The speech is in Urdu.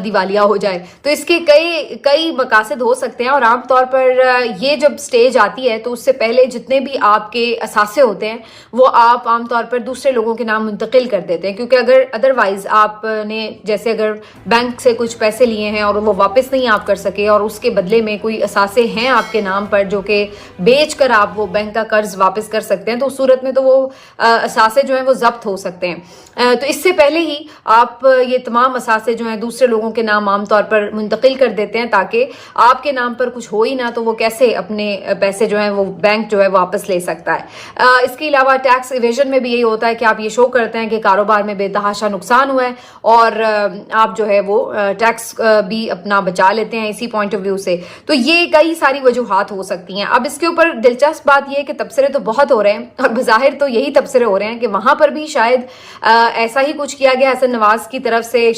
دیوالیہ ہو جائے. تو اس کے کئی مقاصد ہو سکتے ہیں، اور عام طور پر یہ جب سٹیج آتی ہے تو اس سے پہلے جتنے بھی آپ کے اثاثے ہوتے ہیں وہ آپ عام طور پر دوسرے لوگوں کے نام منتقل کر دیتے ہیں، کیونکہ اگر ادروائز آپ نے جیسے اگر بینک سے کچھ پیسے لیے ہیں اور وہ واپس نہیں آپ کر سکے اور اس کے بدلے میں کوئی اثاثے ہیں آپ کے نام پر جو کہ بیچ کر آپ وہ بینک کا قرض واپس کر سکتے ہیں، تو اس صورت میں تو وہ اثاثے جو ہیں وہ ضبط ہو سکتے ہیں. تو اس سے پہلے ہی آپ یہ تمام اثاثے جو ہیں دوسرے لوگوں کے نام عام طور پر منتقل کر دیتے ہیں تاکہ آپ کے نام پر کچھ ہو ہی نہ تو وہ کیسے اپنے پیسے جو ہیں وہ بینک جو ہے واپس لے سکتا ہے. اس کے علاوہ ٹیکس ایویژن میں بھی یہی ہوتا ہے کہ آپ یہ شو کرتے ہیں کہ کاروبار میں بے تحاشا نقصان ہوا ہے اور آپ جو ہے وہ ٹیکس بھی اپنا بچا لیتے ہیں اسی پوائنٹ آف ویو سے. تو یہ کئی ساری وجوہات ہو سکتی ہیں. اب اس کے اوپر دلچسپ بات یہ ہے کہ تبصرے تو بہت ہو رہے ہیں اور بظاہر تو یہی تبصرے ہو رہے ہیں کہ وہاں پر بھی شاید ایسا ہی کچھ کیا گیا حسن نواز کی طرف سے.